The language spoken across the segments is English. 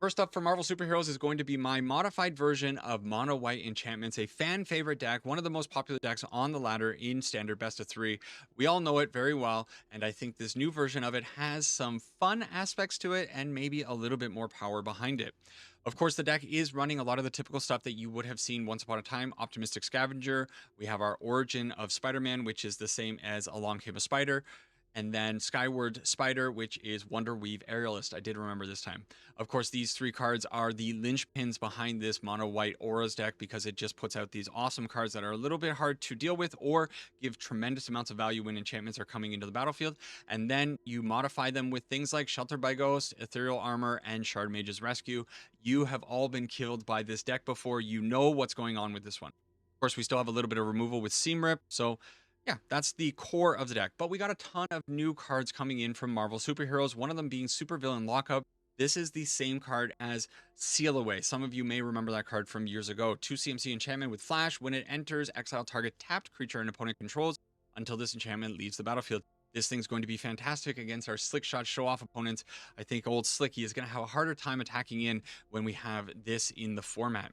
First up for Marvel Superheroes is going to be my modified version of Mono White Enchantments, a fan favorite deck, one of the most popular decks on the ladder in standard best of three. We all know it very well, and I think this new version of it has some fun aspects to it and maybe a little bit more power behind it. Of course, the deck is running a lot of the typical stuff that you would have seen once upon a time. Optimistic Scavenger. We have our Origin of Spider-Man, which is the same as Along Came a Spider. And then Skyward Spider, which is Wonderweave Aerialist. I did remember this time. Of course, these three cards are the linchpins behind this mono white auras deck because it just puts out these awesome cards that are a little bit hard to deal with or give tremendous amounts of value when enchantments are coming into the battlefield. And then you modify them with things like Shelter by Ghost, Ethereal Armor, and Shard Mage's Rescue. You have all been killed by this deck before. You know what's going on with this one. Of course, we still have a little bit of removal with Seam Rip. So yeah, that's the core of the deck. But we got a ton of new cards coming in from Marvel Superheroes, one of them being Supervillain Lockup. This is the same card as Seal Away. Some of you may remember that card from years ago. 2 CMC enchantment with Flash. When it enters, exile target tapped creature an opponent controls until this enchantment leaves the battlefield. This thing's going to be fantastic against our Slick Shot show-off opponents. I think old Slicky is going to have a harder time attacking in when we have this in the format.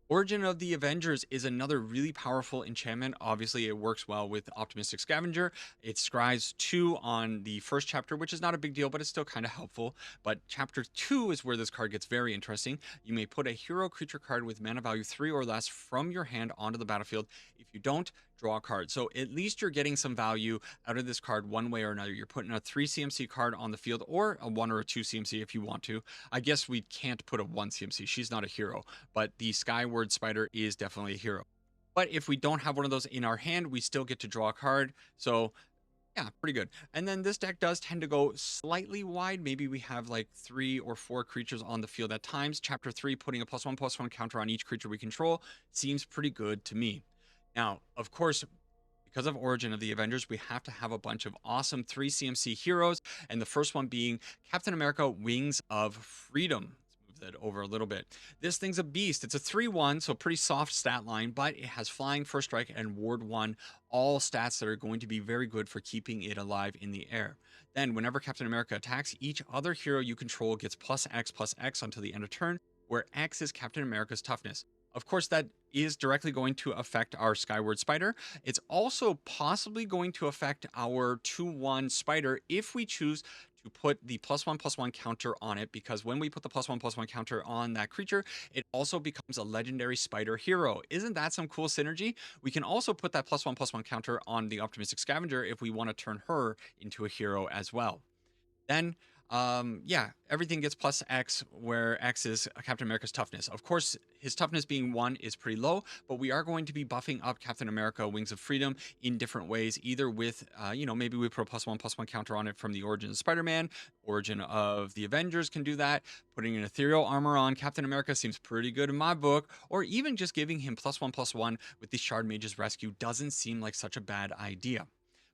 Origin of the Avengers is another really powerful enchantment. Obviously, it works well with Optimistic Scavenger. It scries 2 on the first chapter, which is not a big deal, but it's still kind of helpful. But chapter 2 is where this card gets very interesting. You may put a hero creature card with mana value 3 or less from your hand onto the battlefield. If you don't, draw a card. So at least you're getting some value out of this card one way or another. You're putting a 3 CMC card on the field or a 1 or a 2 CMC if you want to. I guess we can't put a 1 CMC. She's not a hero, but the Skyward Spider is definitely a hero. But if we don't have one of those in our hand, we still get to draw a card. So yeah, pretty good. And then this deck does tend to go slightly wide. Maybe we have like 3 or 4 creatures on the field at times. Chapter 3, putting a +1/+1 counter on each creature we control seems pretty good to me. Now, of course, because of Origin of the Avengers, we have to have a bunch of awesome 3 CMC heroes, and the first one being Captain America Wings of Freedom. Let's move that over a little bit. This thing's a beast. It's a 3/1, so pretty soft stat line, but it has Flying, First Strike, and Ward 1, all stats that are going to be very good for keeping it alive in the air. Then, whenever Captain America attacks, each other hero you control gets +X/+X until the end of turn, where X is Captain America's toughness. Of course, that is directly going to affect our Skyward Spider. It's also possibly going to affect our 2/1 Spider if we choose to put the +1/+1 counter on it, because when we put the +1/+1 counter on that creature, it also becomes a legendary spider hero. Isn't that some cool synergy? We can also put that +1/+1 counter on the Optimistic Scavenger if we want to turn her into a hero as well. Then, yeah, everything gets +X, where X is Captain America's toughness. Of course, his toughness being 1 is pretty low, but we are going to be buffing up Captain America Wings of Freedom in different ways, either with, maybe we put a +1/+1 counter on it from the Origin of Spider-Man. Origin of the Avengers can do that. Putting an Ethereal Armor on Captain America seems pretty good in my book, or even just giving him +1/+1 with the Shard Mage's Rescue doesn't seem like such a bad idea.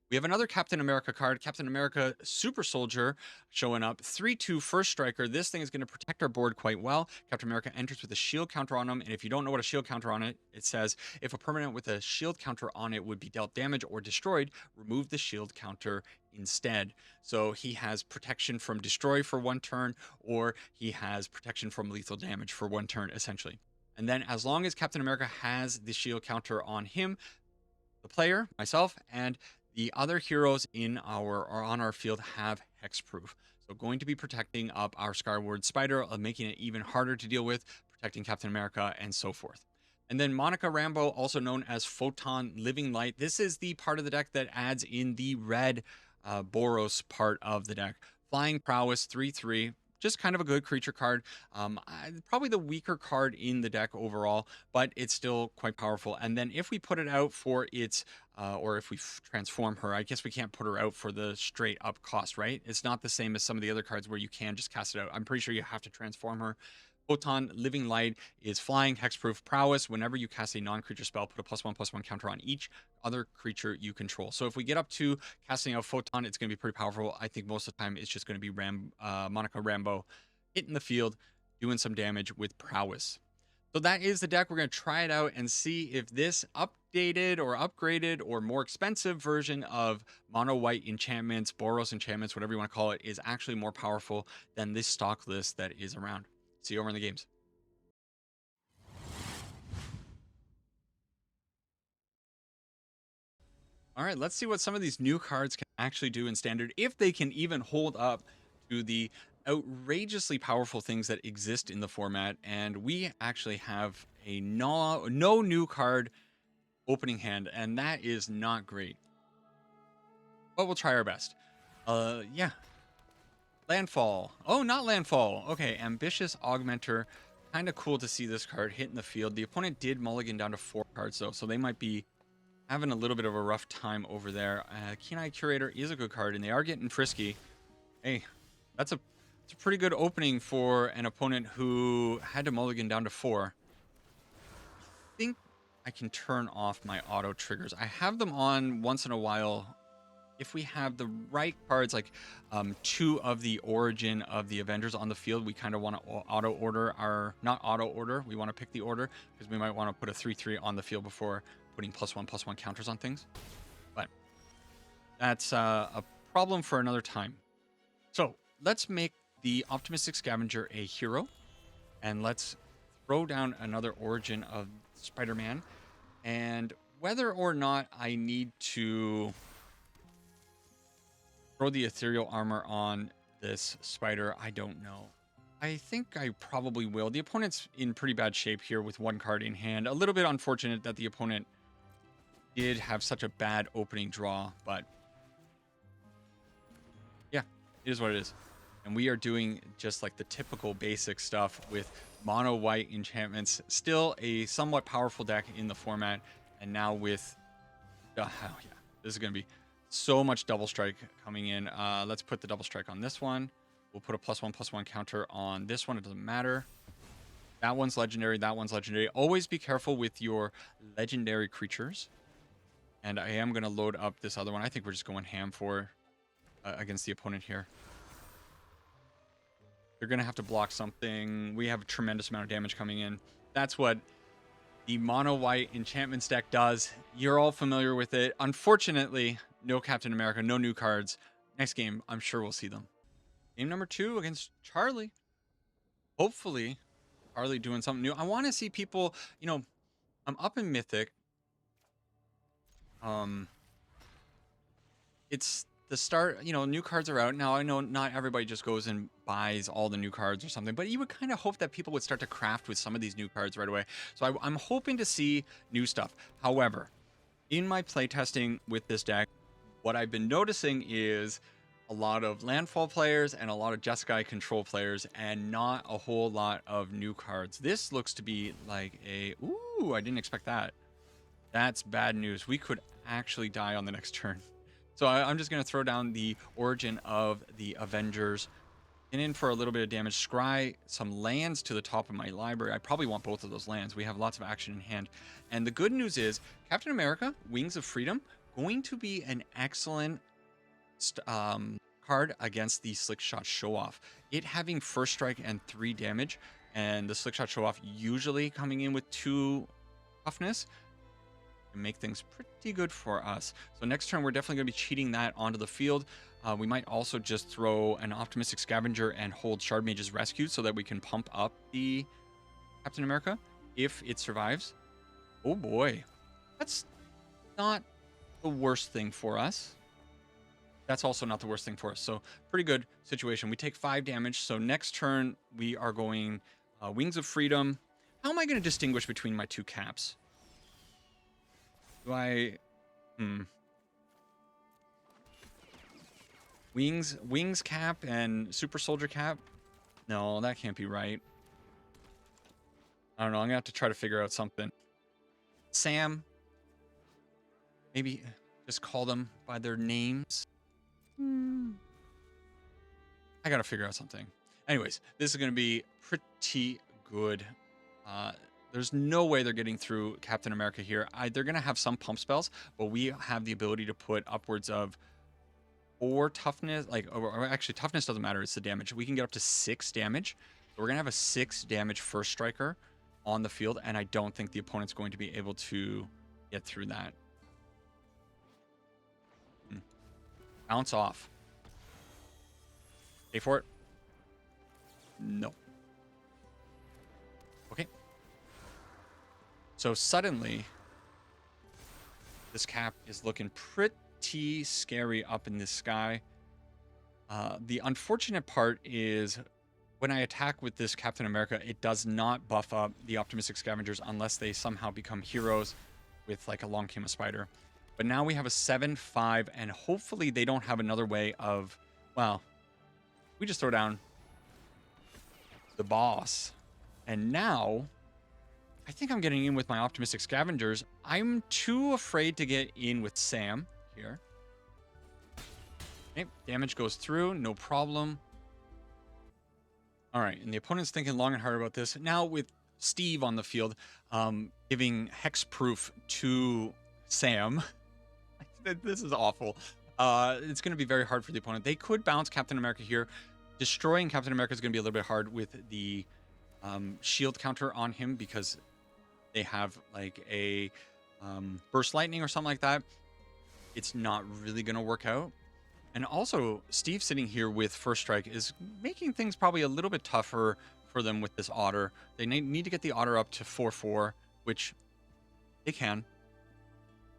We have another Captain America card, Captain America Super Soldier, showing up. 3/2 First Striker. This thing is going to protect our board quite well. Captain America enters with a shield counter on him. And if you don't know what a shield counter on it, it says if a permanent with a shield counter on it would be dealt damage or destroyed, remove the shield counter instead. So he has protection from destroy for 1 turn, or he has protection from lethal damage for 1 turn, essentially. And then as long as Captain America has the shield counter on him, the player, myself, and the other heroes in our or on our field have hexproof. So going to be protecting up our Skyward Spider, making it even harder to deal with, protecting Captain America, and so forth. And then Monica Rambeau, also known as Photon Living Light. This is the part of the deck that adds in the red Boros part of the deck. Flying Prowess, 3/3. Just kind of a good creature card. Probably the weaker card in the deck overall, but it's still quite powerful. And then if we put it out for its, or if we transform her, I guess we can't put her out for the straight up cost, right? It's not the same as some of the other cards where you can just cast it out. I'm pretty sure you have to transform her. Photon Living Light is flying, hexproof, prowess. Whenever you cast a non-creature spell, put a +1/+1 counter on each other creature you control. So if we get up to casting out Photon, it's going to be pretty powerful. I think most of the time it's just going to be Monica Rambeau hitting the field, doing some damage with prowess. So that is the deck. We're going to try it out and see if this updated or upgraded or more expensive version of Mono White Enchantments, Boros Enchantments, whatever you want to call it, is actually more powerful than this stock list that is around. See you over in the games. All right, let's see what some of these new cards can actually do in Standard, if they can even hold up to the outrageously powerful things that exist in the format. And we actually have a no new card opening hand, and that is not great. But we'll try our best. Yeah. Landfall. Oh, not Landfall. Okay, Ambitious Augmenter. Kind of cool to see this card hit in the field. The opponent did mulligan down to 4 cards, though, so they might be having a little bit of a rough time over there. Keen-Eye Curator is a good card, and they are getting frisky. Hey, it's a pretty good opening for an opponent who had to mulligan down to 4. I think I can turn off my auto triggers. I have them on once in a while. If we have the right cards, like 2 of the Origin of the Avengers on the field, we kind of want to auto order our, not auto order, we want to pick the order, because we might want to put a 3/3 on the field before putting +1/+1 counters on things. But that's a problem for another time. So let's make the Optimistic Scavenger a hero, and let's throw down another Origin of Spider-Man. And whether or not I need to throw the ethereal armor on this spider, I don't know. I think I probably will. The opponent's in pretty bad shape here with 1 card in hand. A little bit unfortunate that the opponent did have such a bad opening draw, but yeah, it is what it is. And we are doing just like the typical basic stuff with Mono White Enchantments. Still a somewhat powerful deck in the format. And now with, oh yeah, this is going to be so much double strike coming in. Let's put the double strike on this one. We'll put a +1/+1 counter on this one. It doesn't matter. That one's legendary. That one's legendary. Always be careful with your legendary creatures. And I am going to load up this other one. I think we're just going ham for against the opponent here. They're going to have to block something. We have a tremendous amount of damage coming in. That's what the Mono White Enchantments deck does. You're all familiar with it. Unfortunately, no Captain America, no new cards. Next game, I'm sure we'll see them. Game number 2 against Charlie. Hopefully, Charlie doing something new. I want to see people, you know, I'm up in Mythic. It's the start, you know, new cards are out. Now, I know not everybody just goes and buys all the new cards or something, but you would kind of hope that people would start to craft with some of these new cards right away. So I'm hoping to see new stuff. However, in my playtesting with this deck, what I've been noticing is a lot of landfall players and a lot of Jeskai control players, and not a whole lot of new cards. This looks to be like a, ooh, I didn't expect that. That's bad news. We could actually die on the next turn. So I'm just going to throw down the Origin of the Avengers. Get in for a little bit of damage. Scry some lands to the top of my library. I probably want both of those lands. We have lots of action in hand. And the good news is Captain America, Wings of Freedom, going to be an excellent card against the Slick Shot Show-Off. It having first strike and 3 damage, and the Slick Shot Show-Off usually coming in with 2 toughness, and make things pretty good for us. So next turn, we're definitely going to be cheating that onto the field. We might also just throw an Optimistic Scavenger and hold Shard Mage's Rescue so that we can pump up the Captain America if it survives. Oh boy, that's not the worst thing for us. That's also not the worst thing for us. So pretty good situation. We take 5 damage. So next turn, we are going Wings of Freedom. How am I going to distinguish between my 2 caps? Do I... Wings cap and Super Soldier cap? No, that can't be right. I don't know. I'm going to have to try to figure out something. Sam. Maybe just call them by their names. I got to figure out something. Anyways, this is going to be pretty good. There's no way they're getting through Captain America here. They're going to have some pump spells, but we have the ability to put upwards of 4 toughness. Or actually, toughness doesn't matter. It's the damage. We can get up to 6 damage. So we're going to have a 6 damage first striker on the field, and I don't think the opponent's going to be able to get through that. Bounce off. Pay for it. No. So suddenly, this cap is looking pretty scary up in the sky. The unfortunate part is when I attack with this Captain America, it does not buff up the Optimistic Scavengers unless they somehow become heroes with like Along Came a Spider. But now we have a 7/5, and hopefully they don't have another way of, well, we just throw down the boss. And now I think I'm getting in with my Optimistic Scavengers. I'm too afraid to get in with Sam here. Okay, damage goes through, no problem. All right, and the opponent's thinking long and hard about this. Now with Steve on the field, giving hexproof to Sam. This is awful. It's going to be very hard for the opponent. They could bounce Captain America here. Destroying Captain America is going to be a little bit hard with the shield counter on him because they have like a burst lightning or something like that. It's not really going to work out. And also, Steve sitting here with First Strike is making things probably a little bit tougher for them with this Otter. They need to get the Otter up to 4/4, which they can.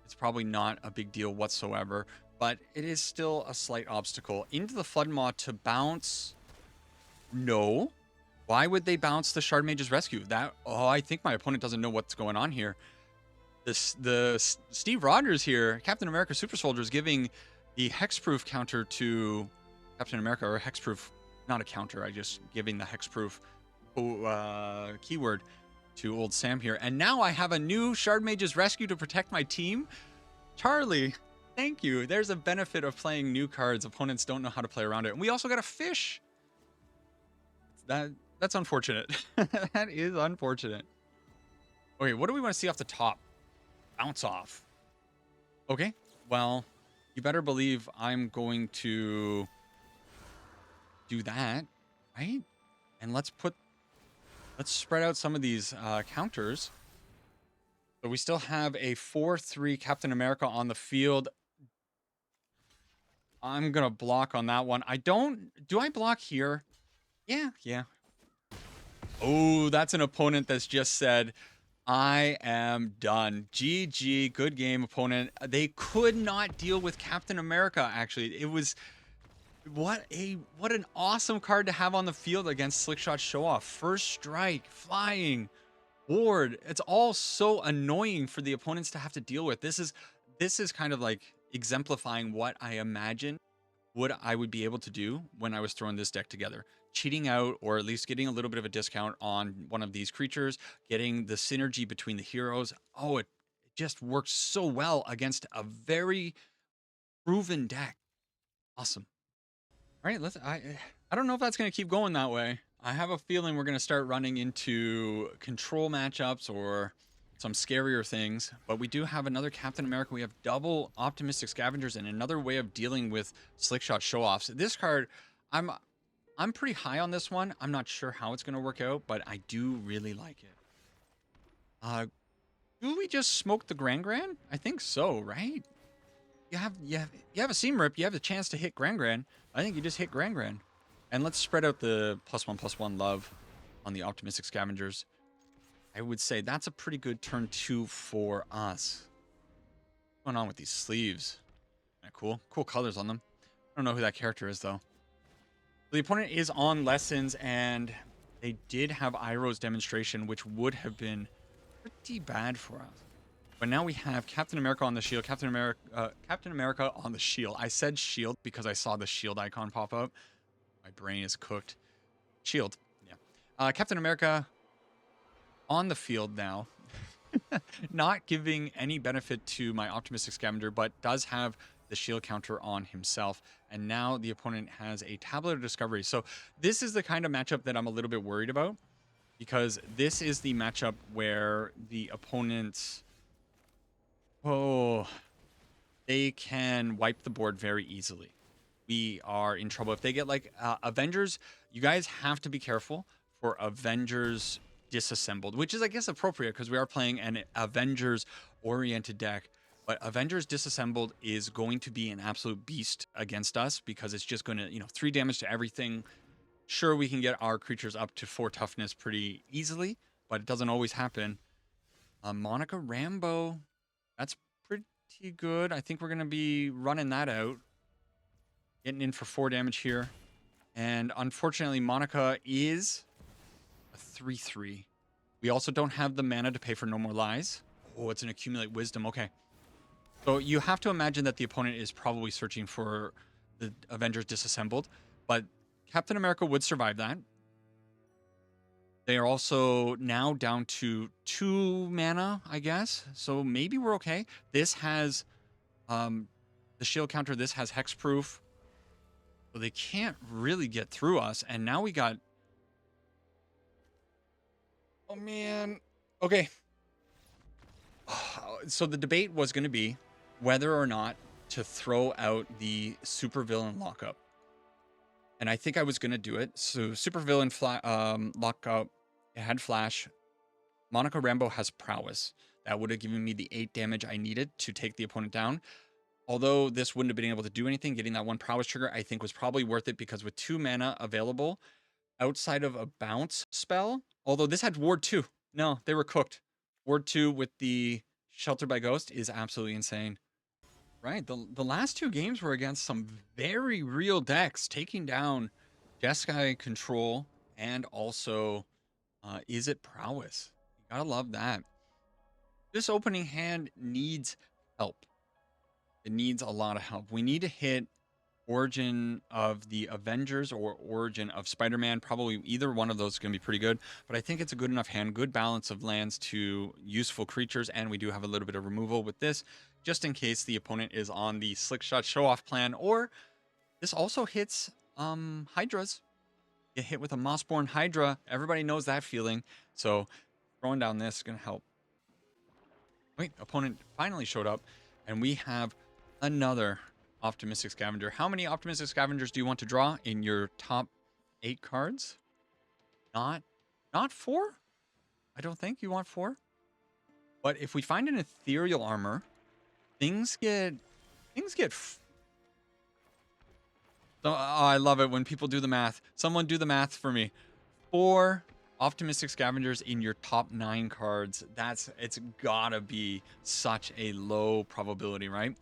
It's probably not a big deal whatsoever, but it is still a slight obstacle. Into the Flood Maw to bounce. No. Why would they bounce the Shard Mage's Rescue? I think my opponent doesn't know what's going on here. The Steve Rogers here, Captain America Super Soldier, is giving the hexproof counter to Captain America, or hexproof, not a counter, I just giving the hexproof keyword to old Sam here. And now I have a new Shard Mage's Rescue to protect my team. Charlie, thank you. There's a benefit of playing new cards. Opponents don't know how to play around it. And we also got a fish. That's unfortunate. That is unfortunate. Okay, what do we want to see off the top? Bounce off. Okay, well, you better believe I'm going to do that, right? And let's spread out some of these counters. So we still have a 4/3 Captain America on the field. I'm going to block on that one. Do I block here? Yeah. Oh, that's an opponent that's just said, I am done. GG, good game, opponent. They could not deal with Captain America, actually. It was, what an awesome card to have on the field against Slickshot Show Off. First Strike, flying, ward. It's all so annoying for the opponents to have to deal with. This is kind of like exemplifying what I imagine I would be able to do when I was throwing this deck together. Cheating out, or at least getting a little bit of a discount on one of these creatures, getting the synergy between the heroes. Oh, it just works so well against a very proven deck. Awesome. All right, I don't know if that's going to keep going that way. I have a feeling we're going to start running into control matchups or some scarier things, but we do have another Captain America. We have double Optimistic Scavengers and another way of dealing with Slickshot Show-Offs. This card, I'm pretty high on this one. I'm not sure how it's going to work out, but I do really like it. Do we just smoke the Gran? I think so, right? You have a Seam Rip. You have the chance to hit Gran. I think you just hit Gran. And let's spread out the +1/+1 love on the Optimistic Scavengers. I would say that's a pretty good turn 2 for us. What's going on with these sleeves? Cool colors on them. I don't know who that character is, though. The opponent is on Lessons, and they did have Iroh's Demonstration, which would have been pretty bad for us. But now we have Captain America on the shield. Captain America on the shield. I said shield because I saw the shield icon pop up. My brain is cooked. Shield. Yeah. Captain America on the field now. Not giving any benefit to my Optimistic Scavenger, but does have the shield counter on himself. And now the opponent has a Tablet of Discovery. So this is the kind of matchup that I'm a little bit worried about, because this is the matchup where the opponents, they can wipe the board very easily. We are in trouble. If they get like Avengers, you guys have to be careful for Avengers Disassembled, which is, I guess, appropriate because we are playing an Avengers-oriented deck. But Avengers Disassembled is going to be an absolute beast against us because it's just going to, 3 damage to everything. Sure, we can get our creatures up to 4 toughness pretty easily, but it doesn't always happen. Monica Rambeau. That's pretty good. I think we're going to be running that out. Getting in for 4 damage here. And unfortunately, Monica is a 3/3. We also don't have the mana to pay for No More Lies. Oh, it's an Accumulate Wisdom. Okay. So you have to imagine that the opponent is probably searching for the Avengers Disassembled. But Captain America would survive that. They are also now down to 2 mana, I guess. So maybe we're okay. This has the shield counter. This has hexproof. So they can't really get through us. And now we got... Oh, man. Okay. So the debate was going to be whether or not to throw out the supervillain lockup. And I think I was going to do it. So supervillain lockup, it had flash. Monica Rambeau has prowess. That would have given me the 8 damage I needed to take the opponent down. Although this wouldn't have been able to do anything, getting that 1 prowess trigger, I think was probably worth it because with 2 mana available, outside of a bounce spell, although this had ward 2. No, they were cooked. Ward 2 with the Shelter by Ghost is absolutely insane. Right, the last 2 games were against some very real decks, taking down Jeskai Control and also Is It Prowess. You gotta love that. This opening hand needs help. It needs a lot of help. We need to hit Origin of the Avengers or Origin of Spider-Man. Probably either one of those is going to be pretty good. But I think it's a good enough hand. Good balance of lands to useful creatures. And we do have a little bit of removal with this, just in case the opponent is on the Slick Shot Show-Off plan. Or this also hits Hydras. Get hit with a Mossborn Hydra. Everybody knows that feeling. So throwing down this is going to help. Wait, opponent finally showed up. And we have another Optimistic Scavenger. How many Optimistic Scavengers do you want to draw in your top 8 cards? Not 4? I don't think you want 4. But if we find an Ethereal Armor, things get so, I love it when people do the math. Someone do the math for me. 4 Optimistic Scavengers in your top 9 cards. It's gotta be such a low probability, right?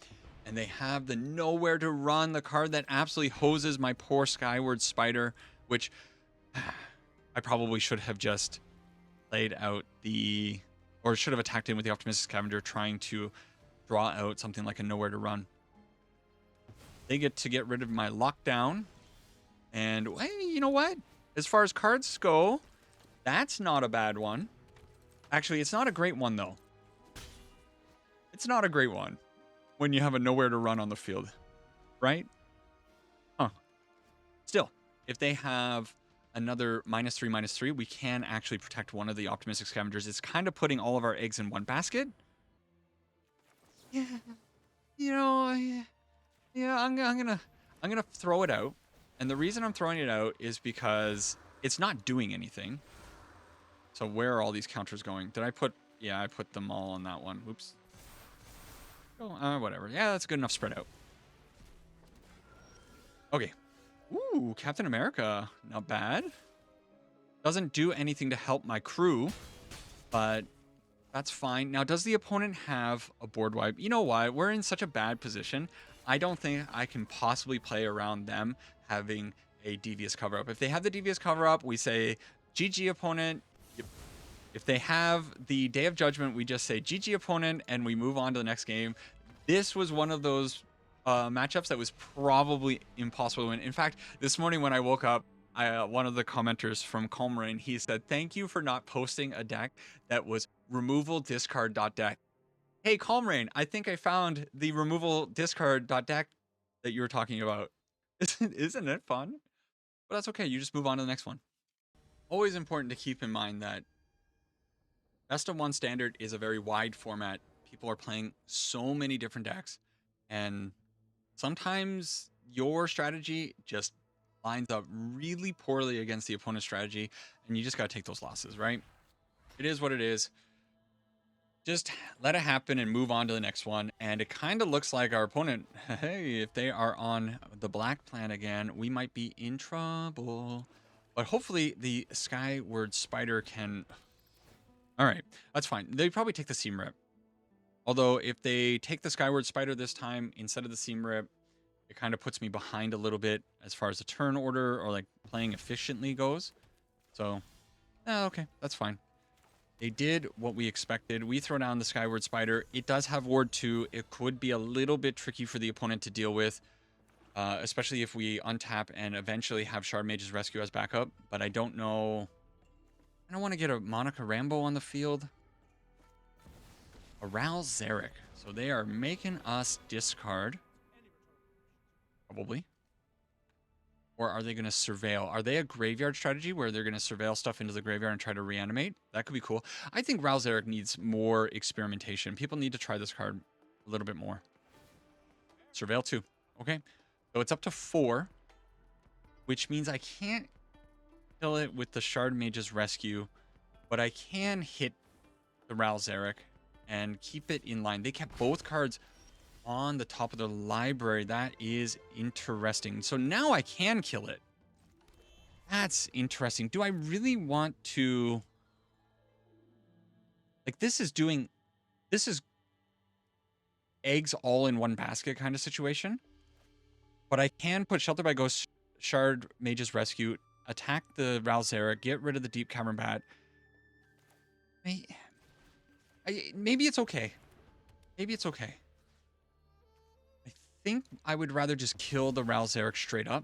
And they have the Nowhere to Run, the card that absolutely hoses my poor Skyward Spider, which I probably should have just played out or should have attacked in with the Optimistic Scavenger, trying to draw out something like a Nowhere to Run. They get to get rid of my Lockdown. And, hey, you know what? As far as cards go, that's not a bad one. Actually, it's not a great one, though. It's not a great one when you have a Nowhere to Run on the field, right? Huh. Still, if they have another -3/-3, we can actually protect one of the Optimistic Scavengers. It's kind of putting all of our eggs in one basket. Yeah. You know, yeah, I'm gonna throw it out. And the reason I'm throwing it out is because it's not doing anything. So where are all these counters going? Did I put... Yeah, I put them all on that one. Oops. Oh, whatever. Yeah, that's good enough spread out. Okay. Ooh, Captain America. Not bad. Doesn't do anything to help my crew, but that's fine. Now, does the opponent have a board wipe? You know what? We're in such a bad position. I don't think I can possibly play around them having a Devious Cover-Up. If they have the Devious Cover-Up, we say, GG opponent. If they have the Day of Judgment, we just say GG opponent and we move on to the next game. This was one of those matchups that was probably impossible to win. In fact, this morning when I woke up, one of the commenters from Calm Rain, he said, "Thank you for not posting a deck that was removal discard deck." Hey, Calm Rain, I think I found the removal discard deck that you were talking about. Isn't it fun? But that's okay. You just move on to the next one. Always important to keep in mind that Best of 1 Standard is a very wide format. People are playing so many different decks, and sometimes your strategy just lines up really poorly against the opponent's strategy, and you just got to take those losses, right? It is what it is. Just let it happen and move on to the next one. And it kind of looks like our opponent, hey, if they are on the black plan again, we might be in trouble. But hopefully the Skyward Spider can... All right, that's fine. They probably take the Seam Rip. Although if they take the Skyward Spider this time instead of the Seam Rip, it kind of puts me behind a little bit as far as the turn order or like playing efficiently goes. So, okay, that's fine. They did what we expected. We throw down the Skyward Spider. It does have Ward 2. It could be a little bit tricky for the opponent to deal with, especially if we untap and eventually have Shard Mage's Rescue as backup. But I don't know. I don't want to get a Monica Rambeau on the field. A Ral Zarek. So they are making us discard. Probably. Or are they going to surveil? Are they a graveyard strategy where they're going to surveil stuff into the graveyard and try to reanimate? That could be cool. I think Ral Zarek needs more experimentation. People need to try this card a little bit more. Surveil 2. Okay. So it's up to 4, which means I can't kill it with the Shard Mage's Rescue, but I can hit the Ral Zarek and keep it in line. They kept both cards on the top of the library. That is interesting. So now I can kill it. That's interesting. Do I really want to... Like, this is eggs all in one basket kind of situation. But I can put Shelter by Ghost, Shard Mage's Rescue, attack the Ral Zarek, get rid of the Deep Cavern Bat. Maybe it's okay. Maybe it's okay. I think I would rather just kill the Ral Zarek straight up.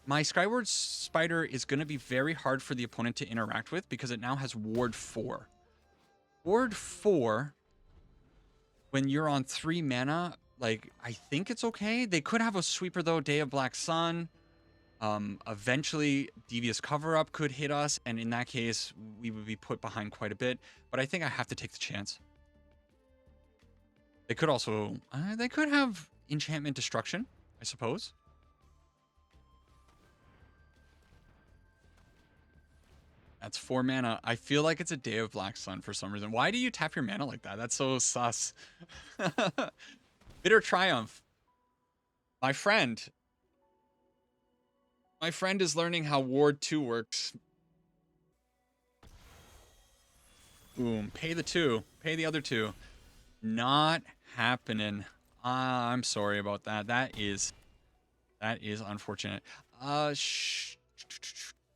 My Skyward Spider is going to be very hard for the opponent to interact with because it now has Ward 4. Ward 4, when you're on 3 mana, like, I think it's okay. They could have a sweeper, though. Day of Black Sun. Eventually, Devious Cover-Up could hit us, and in that case, we would be put behind quite a bit. But I think I have to take the chance. They could also... they could have Enchantment Destruction, I suppose. That's 4 mana. I feel like it's a Day of Black Sun for some reason. Why do you tap your mana like that? That's so sus. Bitter Triumph. My friend is learning how Ward 2 works. Boom. Pay the 2. Pay the other 2. Not happening. I'm sorry about that. That is unfortunate.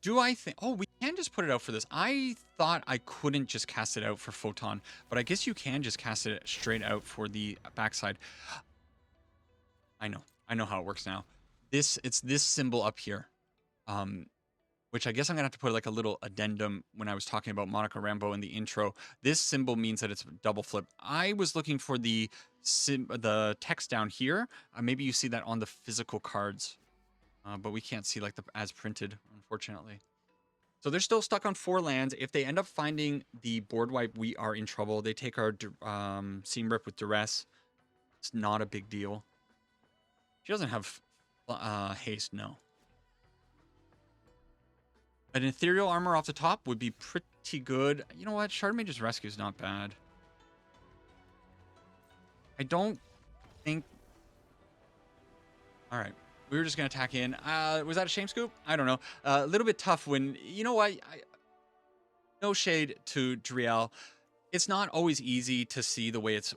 Do I think... Oh, we can just put it out for this. I thought I couldn't just cast it out for Photon, but I guess you can just cast it straight out for the backside. I know how it works now. It's this symbol up here, which I guess I'm gonna have to put like a little addendum when I was talking about Monica Rambeau in the intro. This symbol means that it's double flip. I was looking for the text down here. Maybe you see that on the physical cards, but we can't see like the as printed, unfortunately. So they're still stuck on 4 lands. If they end up finding the board wipe, we are in trouble. They take our Seam Rip with Duress. It's not a big deal. She doesn't have haste, no. An Ethereal Armor off the top would be pretty good. You know what? Shard Mage's Rescue is not bad. I don't think... All right. We were just going to attack in. Was that a shame scoop? I don't know. A little bit tough when... You know what? No shade to Driel. It's not always easy to see the way it's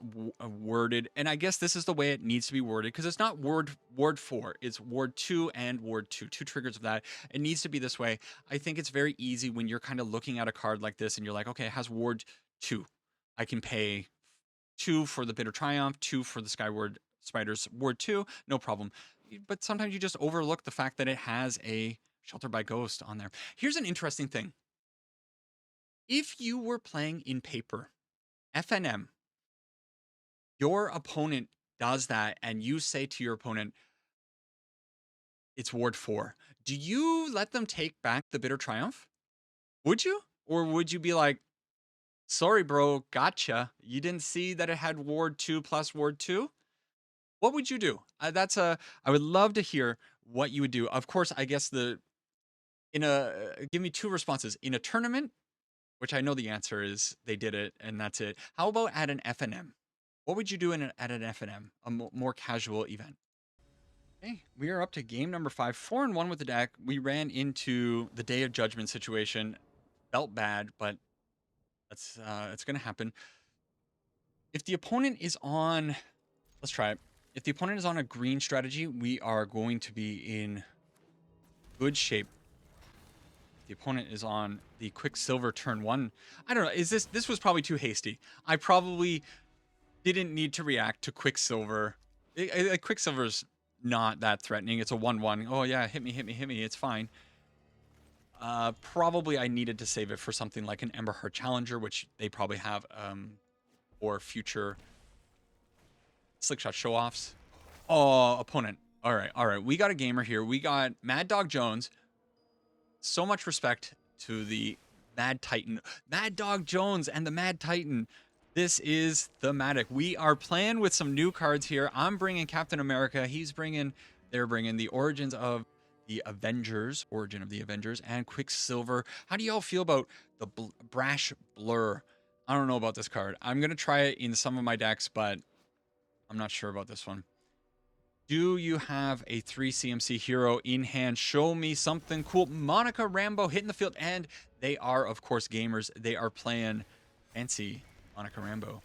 worded. And I guess this is the way it needs to be worded because it's not Ward 4. It's Ward 2 and Ward 2. 2 triggers of that. It needs to be this way. I think it's very easy when you're kind of looking at a card like this and you're like, okay, it has Ward 2. I can pay 2 for the Bitter Triumph, 2 for the Skyward Spider's Ward 2. No problem. But sometimes you just overlook the fact that it has a Shelter by Ghost on there. Here's an interesting thing. If you were playing in paper, FNM, your opponent does that, and you say to your opponent, it's Ward 4. Do you let them take back the Bitter Triumph? Would you? Or would you be like, sorry, bro, gotcha. You didn't see that it had Ward 2 plus Ward 2? What would you do? I would love to hear what you would do. Of course, I guess give me 2 responses. In a tournament, which I know the answer is they did it and that's it. How about at an FNM? What would you do at an FNM, a more casual event? Okay, we are up to game number 5, 4-1 with the deck. We ran into the Day of Judgment situation. Felt bad, but It's gonna happen. If the opponent is on, let's try it. If the opponent is on a green strategy, we are going to be in good shape. If the opponent is on the Quicksilver turn 1, I don't know. This was probably too hasty. I probably didn't need to react to Quicksilver. Quicksilver's not that threatening. It's a 1/1. Oh yeah, hit me, hit me, hit me. It's fine. Probably I needed to save it for something like an Emberheart Challenger, which they probably have for future Slickshot show-offs. Oh, opponent. All right, all right. We got a gamer here. We got Mad Dog Jones. So much respect to the Mad Titan. Mad Dog Jones and the Mad Titan. This is thematic. We are playing with some new cards here. I'm bringing Captain America. They're bringing the origins of the Avengers, origin of the Avengers, and Quicksilver. How do y'all feel about the Brash Blur? I don't know about this card. I'm going to try it in some of my decks, but I'm not sure about this one. Do you have a 3 CMC hero in hand? Show me something cool. Monica Rambeau hitting the field, and they are, of course, gamers. They are playing fancy Monica Rambeau.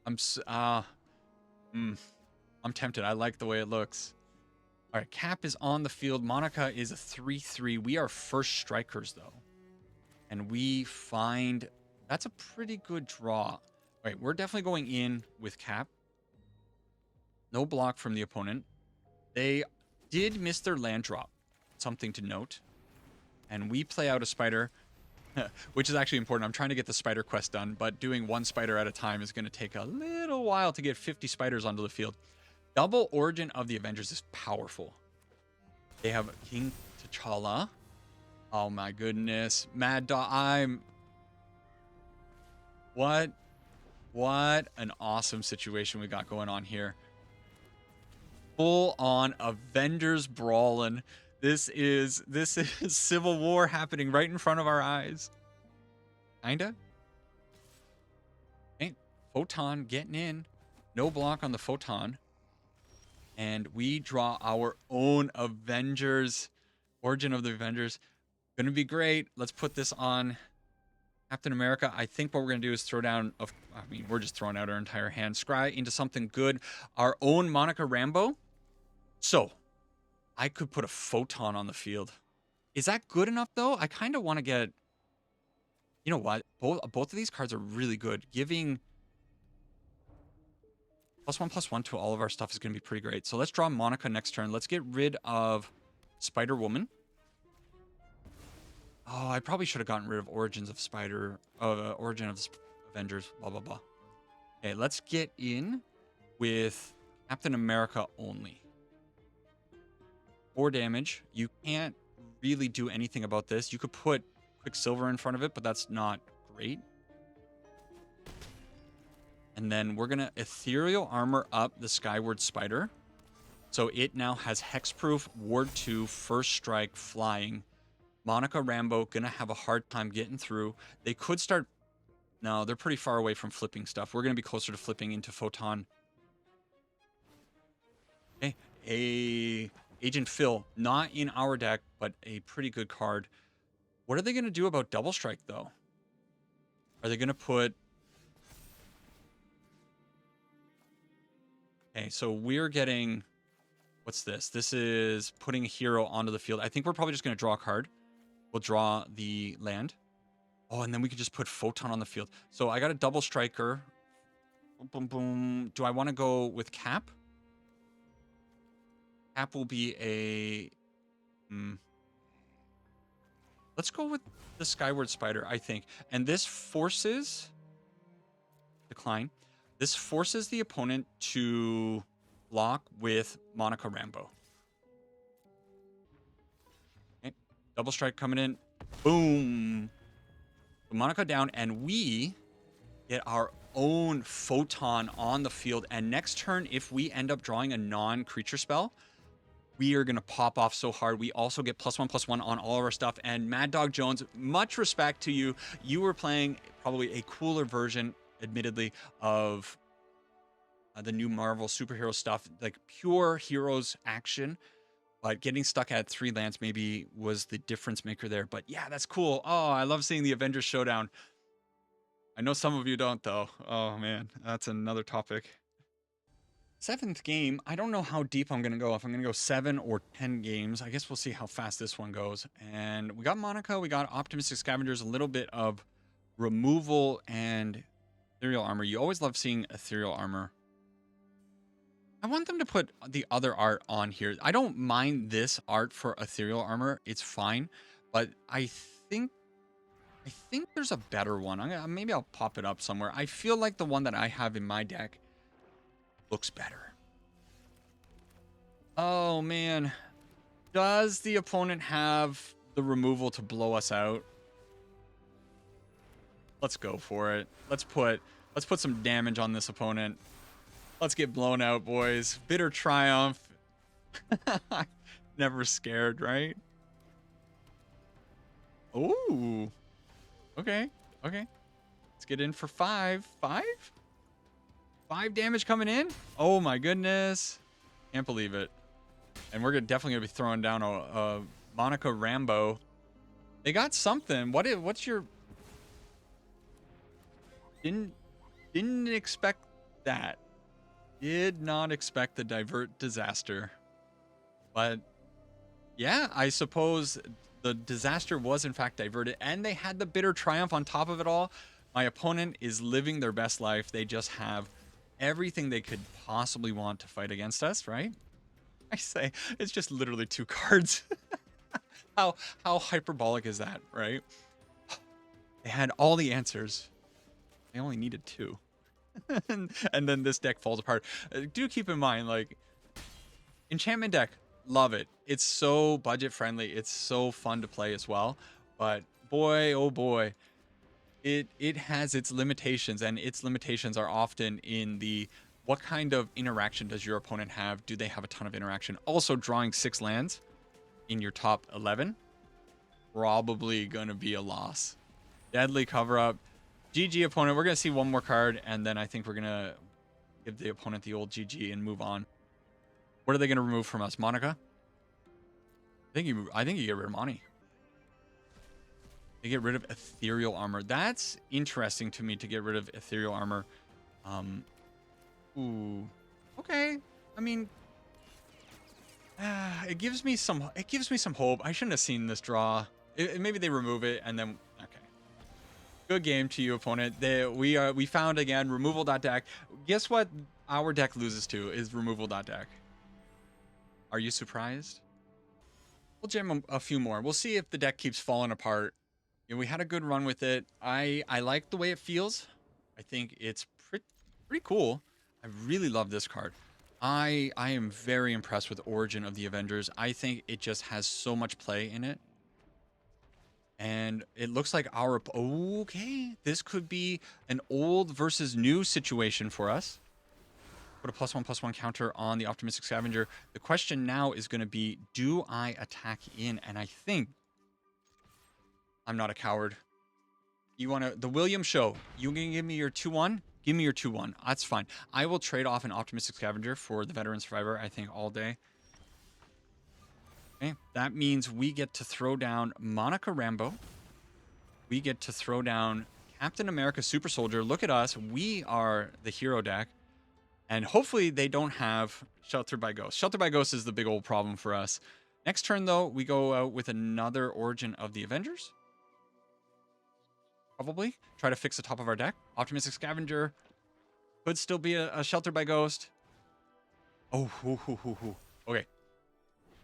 I'm tempted. I like the way it looks. All right, Cap is on the field. Monica is a 3/3. We are first strikers, though. And we find that's a pretty good draw. All right, we're definitely going in with Cap. No block from the opponent. They did miss their land drop. Something to note. And we play out a spider, which is actually important. I'm trying to get the spider quest done, but doing one spider at a time is going to take a little while to get 50 spiders onto the field. Double Origin of the Avengers is powerful. They have King T'Challa. Oh my goodness. Mad Dog. What an awesome situation we got going on here. Full on Avengers brawling. This is Civil War happening right in front of our eyes. Kinda. Okay. Photon getting in. No block on the Photon. And we draw our own Avengers. Origin of the Avengers. Gonna be great. Let's put this on Captain America. I think what we're gonna do is throw down, we're just throwing out our entire hand. Scry into something good. Our own Monica Rambeau. So, I could put a Photon on the field. Is that good enough, though? I kind of want to get... You know what? Both of these cards are really good. Giving +1/+1 to all of our stuff is going to be pretty great. So let's draw Monica next turn. Let's get rid of Spider-Woman. Oh, I probably should have gotten rid of Origins of Origin of Avengers, blah, blah, blah. Okay, let's get in with Captain America only. 4 damage. You can't really do anything about this. You could put Quicksilver in front of it, but that's not great. And then we're going to Ethereal Armor up the Skyward Spider. So it now has Hexproof, Ward 2, First Strike, Flying. Monica Rambeau going to have a hard time getting through. They could start... No, they're pretty far away from flipping stuff. We're going to be closer to flipping into Photon. Okay, Agent Phil, not in our deck, but a pretty good card. What are they going to do about Double Strike, though? Are they going to put... Okay, so we're getting... What's this? This is putting a hero onto the field. I think we're probably just going to draw a card. We'll draw the land. Oh, and then we could just put Photon on the field. So I got a Double Striker. Boom, boom, boom. Do I want to go with Cap? Cap will be a... Let's go with the Skyward Spider, I think. And this forces... Decline. This forces the opponent to block with Monica Rambeau. Okay. Double Strike coming in. Boom. Monica down, and we get our own Photon on the field. And next turn, if we end up drawing a non-creature spell, we are going to pop off so hard. We also get +1/+1 on all of our stuff. And Mad Dog Jones, much respect to you. You were playing probably a cooler version, admittedly, of the new Marvel superhero stuff, like pure heroes action. But getting stuck at 3 lands maybe was the difference maker there. But yeah, that's cool. Oh, I love seeing the Avengers Showdown. I know some of you don't, though. Oh, man. That's another topic. Seventh game. I don't know how deep I'm going to go. If I'm going to go 7 or 10 games. I guess we'll see how fast this one goes. And we got Monica. We got Optimistic Scavengers. A little bit of removal and ethereal armor. You always love seeing ethereal armor. I want them to put the other art on here. I don't mind this art for ethereal armor. It's fine. But I think there's a better one. Maybe I'll pop it up somewhere. I feel like the one that I have in my deck looks better. Oh, man. Does the opponent have the removal to blow us out? Let's go for it. Let's put some damage on this opponent. Let's get blown out, boys. Bitter triumph. Never scared, right? Ooh. Okay. Okay. Let's get in for 5. 5? 5 damage coming in? Oh my goodness. Can't believe it. And we're definitely going to be throwing down a Monica Rambeau. They got something. What's your... Didn't expect that. Did not expect the divert disaster. But yeah, I suppose the disaster was in fact diverted, and they had the bitter triumph on top of it all. My opponent is living their best life. They just have everything they could possibly want to fight against us, right? I say it's just literally 2 cards. How hyperbolic is that, right? They had all the answers. They only needed 2. and then this deck falls apart. Do keep in mind, like, enchantment deck, love it. It's so budget friendly. It's so fun to play as well. But boy, oh boy, it has its limitations, and its limitations are often in the what kind of interaction does your opponent have? Do they have a ton of interaction? Also, drawing 6 lands in your top 11, probably gonna be a loss. Deadly cover up. GG opponent. We're going to see one more card, and then I think we're going to give the opponent the old GG and move on. What are they going to remove from us? Monica? I think you get rid of Monty. They get rid of ethereal armor. That's interesting to me, to get rid of ethereal armor. Ooh. Okay. I mean, it gives me some hope. I shouldn't have seen this draw. Maybe they remove it and then okay. Good game to you, opponent. We found again removal.deck. Guess what our deck loses to is removal.deck. Are you surprised? We'll jam a few more. We'll see if the deck keeps falling apart. You know, we had a good run with it. I like the way it feels. I think it's pretty cool. I really love this card. I am very impressed with Origin of the Avengers. I think it just has so much play in it. And it looks like our... Okay, this could be an old versus new situation for us. Put a +1/+1 counter on the Optimistic Scavenger. The question now is going to be, do I attack in? And I think... I'm not a coward. You want to... The William Show. You can give me your 2-1? Give me your 2-1. That's fine. I will trade off an Optimistic Scavenger for the Veteran Survivor, I think, all day. Okay, that means we get to throw down Monica Rambeau. We get to throw down Captain America Super Soldier. Look at us. We are the hero deck. And hopefully they don't have Sheltered by Ghost. Sheltered by Ghost is the big old problem for us. Next turn, though, we go out with another Origin of the Avengers. Probably. Try to fix the top of our deck. Optimistic Scavenger. Could still be a Sheltered by Ghost. Oh, okay.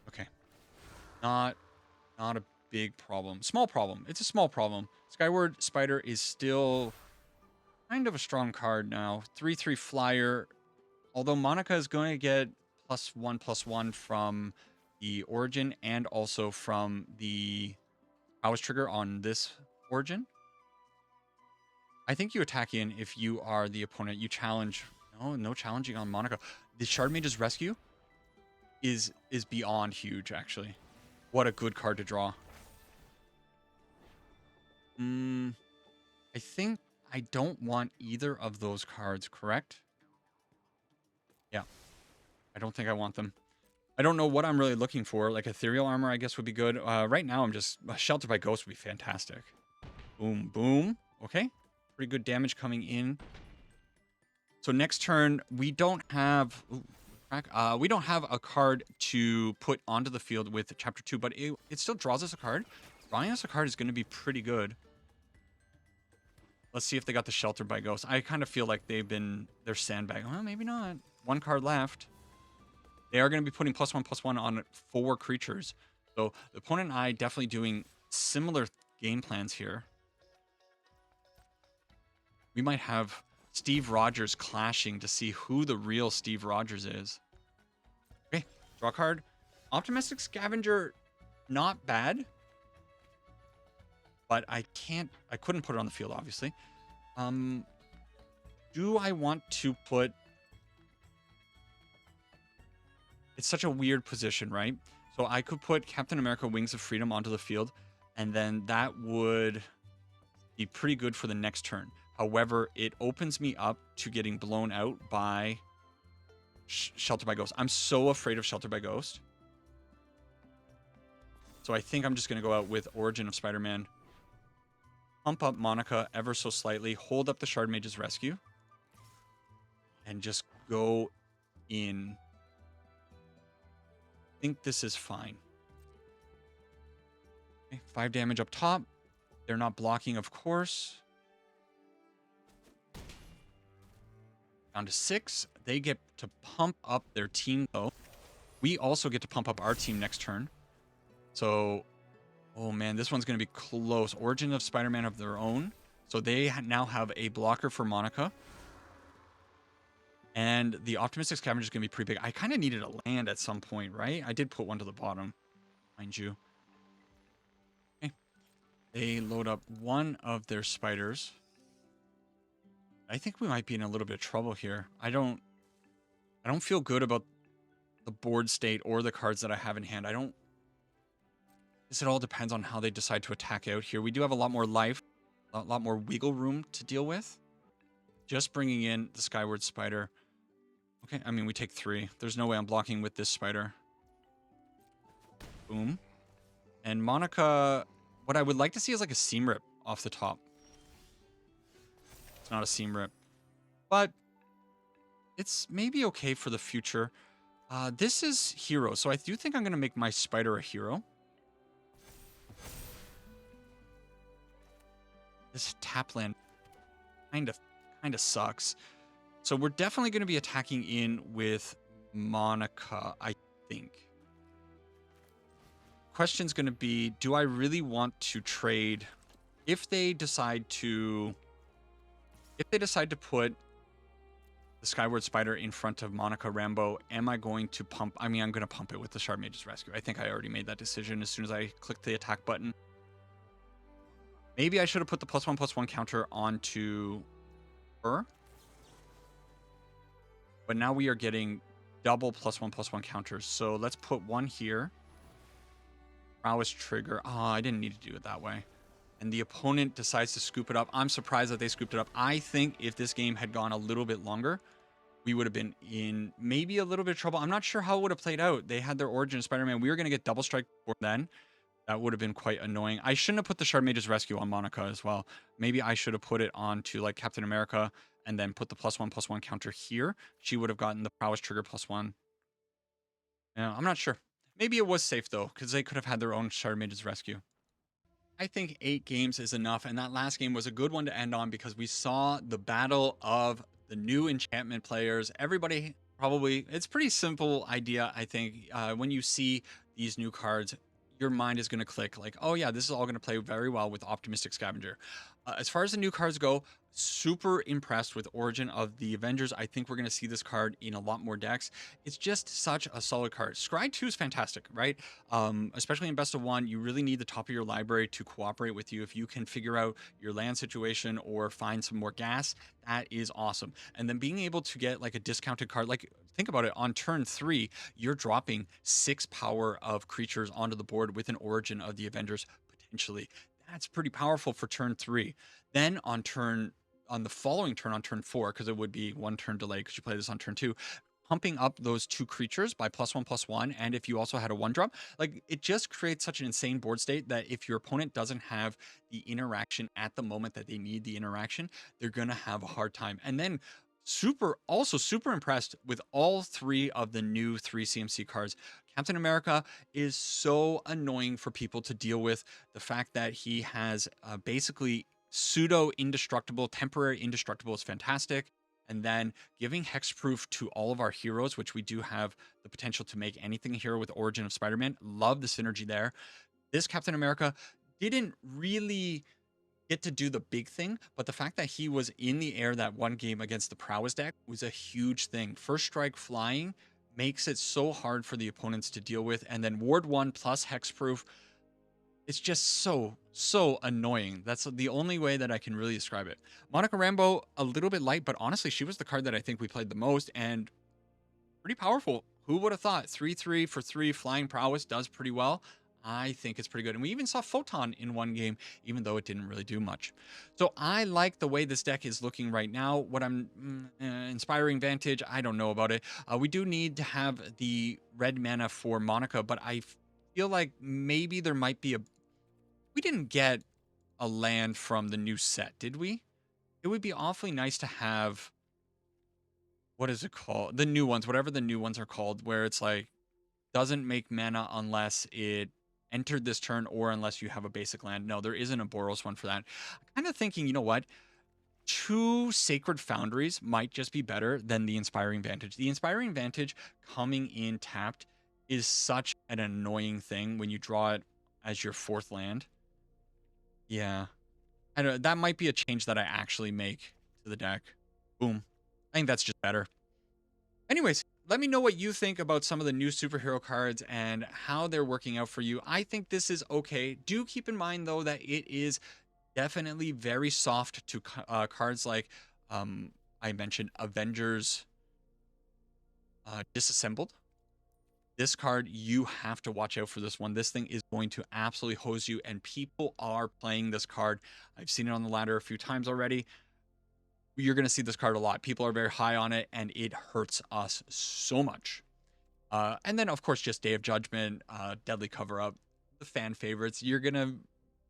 Okay. Not a big problem. Small problem. It's a small problem. Skyward Spider is still kind of a strong card now. 3/3 flyer. Although Monica is going to get +1/+1 from the Origin and also from the House Trigger on this Origin. I think you attack in if you are the opponent. You challenge. No challenging on Monica. The Shard Mage's Rescue is beyond huge, actually. What a good card to draw. I think I don't want either of those cards, correct? Yeah. I don't think I want them. I don't know what I'm really looking for. Like Ethereal Armor, I guess, would be good. Right now, I'm just... Sheltered by Ghost would be fantastic. Boom, boom. Okay. Pretty good damage coming in. So next turn, we don't have... we don't have a card to put onto the field with Chapter 2, but it still draws us a card. Drawing us a card is going to be pretty good. Let's see if they got the Shelter by Ghost. I kind of feel like they're sandbagging. Well, maybe not. One card left. They are going to be putting +1/+1 on 4 creatures. So the opponent and I definitely doing similar game plans here. We might have Steve Rogers clashing to see who the real Steve Rogers is. Okay, draw card. Optimistic Scavenger, not bad. But I couldn't put it on the field, obviously. Do I want to put... It's such a weird position, right? So I could put Captain America Wings of Freedom onto the field, and then that would be pretty good for the next turn. However, it opens me up to getting blown out by Shelter by Ghost. I'm so afraid of Shelter by Ghost. So I think I'm just going to go out with Origin of Spider-Man. Pump up Monica ever so slightly. Hold up the Shard Mage's Rescue. And just go in. I think this is fine. Okay, 5 damage up top. They're not blocking, of course. Down to 6. They get to pump up their team, though. We also get to pump up our team next turn. So, oh man, this one's going to be close. Origin of Spider-Man of their own. So they now have a blocker for Monica. And the Optimistic Scavenger is going to be pretty big. I kind of needed a land at some point, right? I did put one to the bottom, mind you. Okay. They load up one of their spiders. I think we might be in a little bit of trouble here. I don't feel good about the board state or the cards that I have in hand. It all depends on how they decide to attack out here. We do have a lot more life, a lot more wiggle room to deal with. Just bringing in the Skyward Spider. Okay, I mean, we take 3. There's no way I'm blocking with this spider. Boom. And Monica, what I would like to see is like a Seam Rip off the top. It's not a Seam Rip, but it's maybe okay for the future. This is hero, so I do think I'm going to make my spider a hero. This tap land kind of sucks. So we're definitely going to be attacking in with Monica, I think. Question's going to be, do I really want to trade if they decide to put the Skyward Spider in front of Monica Rambeau, am I going to pump? I mean, I'm going to pump it with the Shard Mage's Rescue. I think I already made that decision as soon as I clicked the attack button. Maybe I should have put the +1/+1 counter onto her. But now we are getting double +1/+1 counters. So let's put one here. Prowess trigger. Oh, I didn't need to do it that way. And the opponent decides to scoop it up. I'm surprised that they scooped it up. I think if this game had gone a little bit longer, we would have been in maybe a little bit of trouble. I'm not sure how it would have played out. They had their Origin of Spider-Man. We were going to get double strike before then. That would have been quite annoying. I shouldn't have put the Shard Mage's Rescue on Monica as well. Maybe I should have put it onto like Captain America and then put the +1/+1 counter here. She would have gotten the Prowess trigger +1. Yeah, I'm not sure. Maybe it was safe though, because they could have had their own Shard Mage's Rescue. I think 8 games is enough, and that last game was a good one to end on because we saw the battle of the new enchantment players. Everybody probably, it's a pretty simple idea, I think. When you see these new cards, your mind is going to click like, oh yeah, this is all going to play very well with Optimistic Scavenger. As far as the new cards go, super impressed with Origin of the Avengers. I think we're going to see this card in a lot more decks. It's just such a solid card. Scry 2 is fantastic, right? Especially in best of 1, you really need the top of your library to cooperate with you. If you can figure out your land situation or find some more gas, that is awesome. And then being able to get like a discounted card, like think about it, on turn 3, you're dropping 6 power of creatures onto the board with an Origin of the Avengers potentially. That's pretty powerful for turn 3. Then on the following turn, on turn 4, because it would be 1 turn delay because you play this on turn 2, pumping up those 2 creatures by +1/+1, and if you also had a 1-drop, like, it just creates such an insane board state that if your opponent doesn't have the interaction at the moment that they need the interaction, they're gonna have a hard time. And then super impressed with all 3 of the new 3 CMC cards. Captain America is so annoying for people to deal with. The fact that he has, basically pseudo indestructible, temporary indestructible is fantastic. And then giving hexproof to all of our heroes, which we do have the potential to make anything a hero with Origin of Spider-Man. Love the synergy there. This Captain America didn't really get to do the big thing, but the fact that he was in the air that one game against the Prowess deck was a huge thing. First strike flying makes it so hard for the opponents to deal with, and then Ward 1 plus hexproof, it's just so annoying. That's the only way that I can really describe it. Monica Rambeau, a little bit light, but honestly, she was the card that I think we played the most and pretty powerful. Who would have thought? 3/3 for 3 flying prowess does pretty well. I think it's pretty good. And we even saw Photon in one game, even though it didn't really do much. So I like the way this deck is looking right now. What I'm Inspiring Vantage, I don't know about it. We do need to have the red mana for Monica, but I feel like maybe there might be a... We didn't get a land from the new set, did we? It would be awfully nice to have... What is it called? The new ones, whatever the new ones are called, where it's like, doesn't make mana unless it entered this turn or unless you have a basic land. No, there isn't a Boros one for that. I'm kind of thinking, you know what? 2 Sacred Foundries might just be better than the Inspiring Vantage. The Inspiring Vantage coming in tapped is such an annoying thing when you draw it as your 4th land. Yeah. I don't know. That might be a change that I actually make to the deck. Boom. I think that's just better. Anyways, let me know what you think about some of the new superhero cards and how they're working out for you. I think this is okay. Do keep in mind, though, that it is definitely very soft to cards like I mentioned Avengers Disassembled. This card, you have to watch out for this one. This thing is going to absolutely hose you, and people are playing this card. I've seen it on the ladder a few times already. You're going to see this card a lot. People are very high on it, and it hurts us so much. And then, of course, just Day of Judgment, Deadly Cover-Up, the fan favorites. You're going to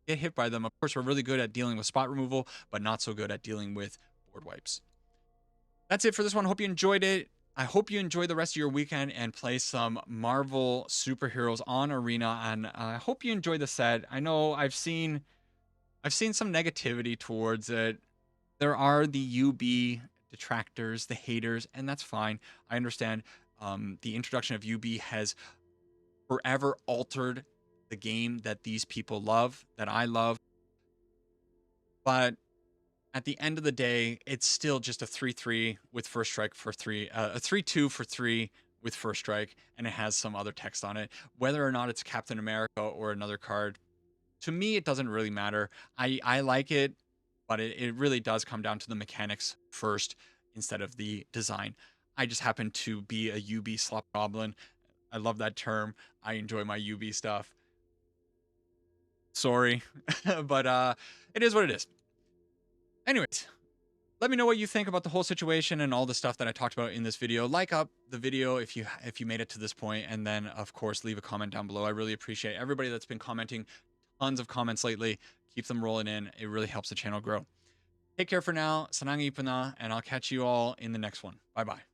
get hit by them. Of course, we're really good at dealing with spot removal, but not so good at dealing with board wipes. That's it for this one. Hope you enjoyed it. I hope you enjoy the rest of your weekend and play some Marvel superheroes on Arena. And I hope you enjoy the set. I know I've seen some negativity towards it. There are the UB detractors, the haters, and that's fine. I understand. The introduction of UB has forever altered the game that these people love, that I love. But at the end of the day, it's still just a 3/3 with first strike for 3, a 3/2 for 3 with first strike, and it has some other text on it. Whether or not it's Captain America or another card, to me, it doesn't really matter. I like it, but it really does come down to the mechanics first instead of the design. I just happen to be a UB slop goblin. I love that term. I enjoy my UB stuff. Sorry, but it is what it is. Anyways, let me know what you think about the whole situation and all the stuff that I talked about in this video. Like up the video if you made it to this point, and then of course leave a comment down below. I really appreciate everybody that's been commenting. Tons of comments lately. Keep them rolling in. It really helps the channel grow. Take care for now. Sanang ipana, and I'll catch you all in the next one. Bye bye.